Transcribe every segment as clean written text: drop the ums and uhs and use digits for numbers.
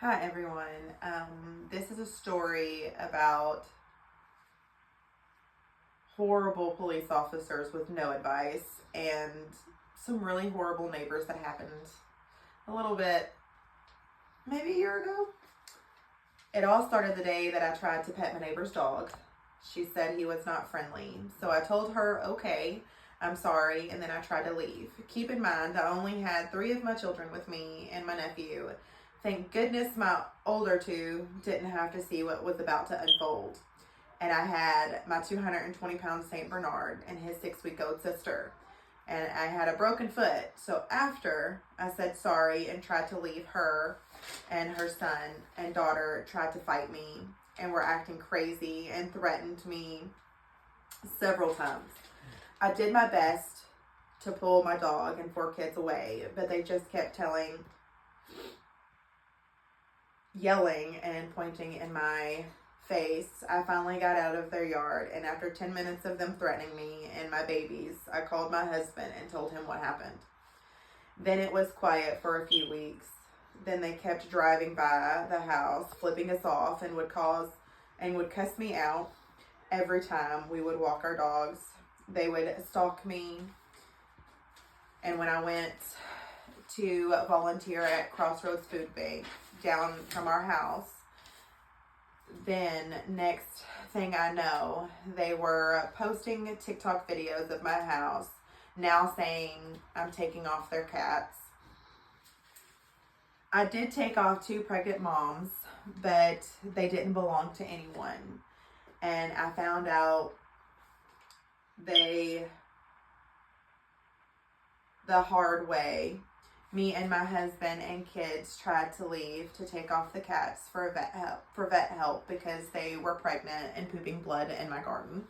Hi everyone. This is a story about horrible police officers with no advice and some really horrible neighbors that happened a little bit, maybe a year ago. It all started the day that I tried to pet my neighbor's dog. She said he was not friendly, so I told her, okay, I'm sorry, and then I tried to leave. Keep in mind, I only had 3 of my children with me and my nephew. Thank goodness my older 2 didn't have to see what was about to unfold. And I had my 220-pound St. Bernard and his 6-week-old sister. And I had a broken foot. So after I said sorry and tried to leave, her and her son and daughter tried to fight me and were acting crazy and threatened me several times. I did my best to pull my dog and 4 kids away, but they just kept yelling and pointing in my face. I finally got out of their yard, and after 10 minutes of them threatening me and my babies, I called my husband and told him what happened. Then it was quiet for a few weeks. Then they kept driving by the house, flipping us off, and would cuss me out every time we would walk our dogs. They would stalk me. And when I went to volunteer at Crossroads Food Bank down from our house, then next thing I know, they were posting TikTok videos of my house, now saying I'm taking off their cats. I did take off 2 pregnant moms, but they didn't belong to anyone. And I found out the hard way. Me and my husband and kids tried to leave to take off the cats for vet help because they were pregnant and pooping blood in my garden.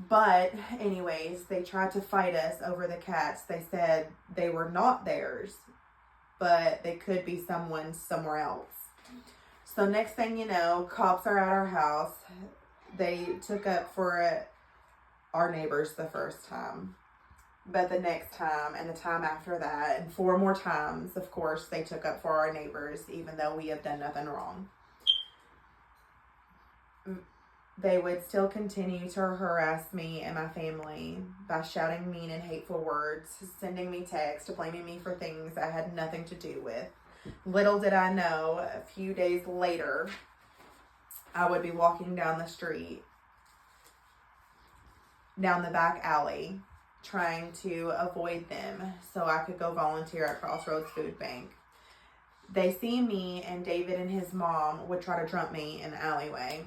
But anyways, they tried to fight us over the cats. They said they were not theirs, but they could be someone's somewhere else. So next thing you know, cops are at our house. They took up for our neighbors the first time. But the next time and the time after that and 4 more times, of course, they took up for our neighbors, even though we have done nothing wrong. They would still continue to harass me and my family by shouting mean and hateful words, sending me texts, blaming me for things I had nothing to do with. Little did I know, a few days later, I would be walking down the street, down the back alley, trying to avoid them so I could go volunteer at Crossroads Food Bank. They see me, and David and his mom would try to jump me in the alleyway.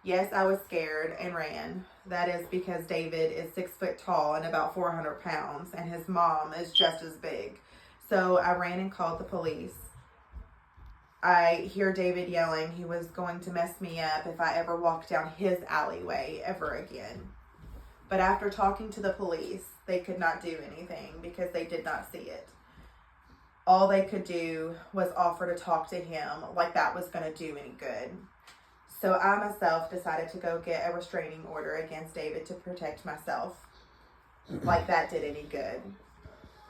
Yes, I was scared and ran. That is because David is 6 foot tall and about 400 pounds, and his mom is just as big. So I ran and called the police. I hear David yelling he was going to mess me up if I ever walked down his alleyway ever again. But after talking to the police, they could not do anything because they did not see it. All they could do was offer to talk to him like that was going to do any good. So I myself decided to go get a restraining order against David to protect myself. Like that did any good.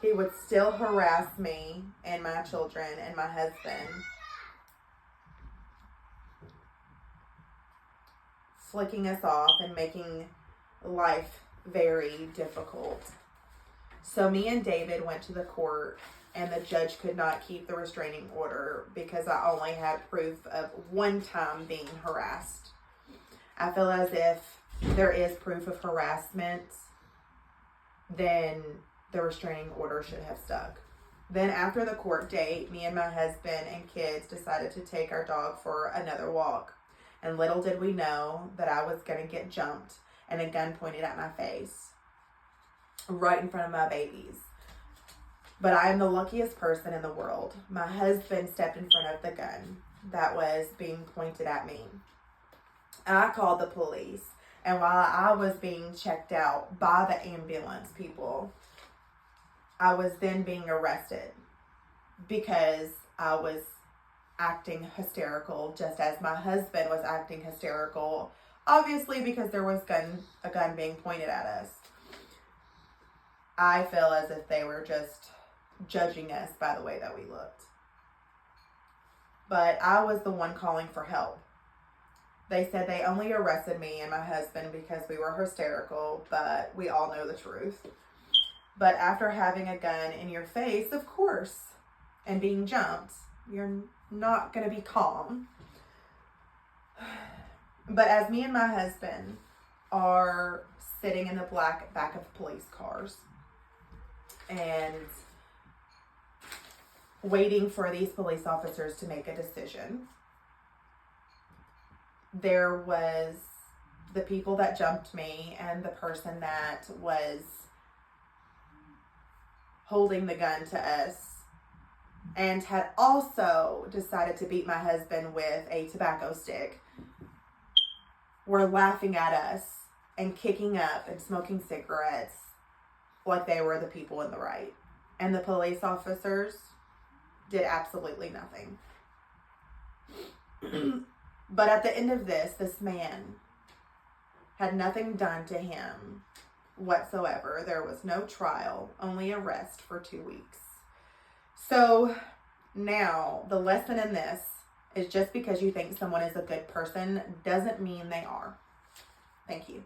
He would still harass me and my children and my husband, flicking us off and making life very difficult. So me and David went to the court, and the judge could not keep the restraining order because I only had proof of 1 time being harassed. I feel as if there is proof of harassment, then the restraining order should have stuck. Then after the court date, me and my husband and kids decided to take our dog for another walk. And little did we know that I was going to get jumped and a gun pointed at my face right in front of my babies. But I am the luckiest person in the world. My husband stepped in front of the gun that was being pointed at me. I called the police, and while I was being checked out by the ambulance people, I was then being arrested because I was acting hysterical, just as my husband was acting hysterical, obviously because there was a gun being pointed at us. I feel as if they were just judging us by the way that we looked. but I was the one calling for help. They said they only arrested me and my husband because we were hysterical, but we all know the truth. But after having a gun in your face, of course, and being jumped, you're not going to be calm. But as me and my husband are sitting in the black back of police cars and waiting for these police officers to make a decision, there was the people that jumped me and the person that was holding the gun to us and had also decided to beat my husband with a tobacco stick were laughing at us and kicking up and smoking cigarettes like they were the people in the right. And the police officers did absolutely nothing. But at the end of this man had nothing done to him whatsoever. There was no trial, only arrest for 2 weeks. So now the lesson in this is just because you think someone is a good person doesn't mean they are. Thank you.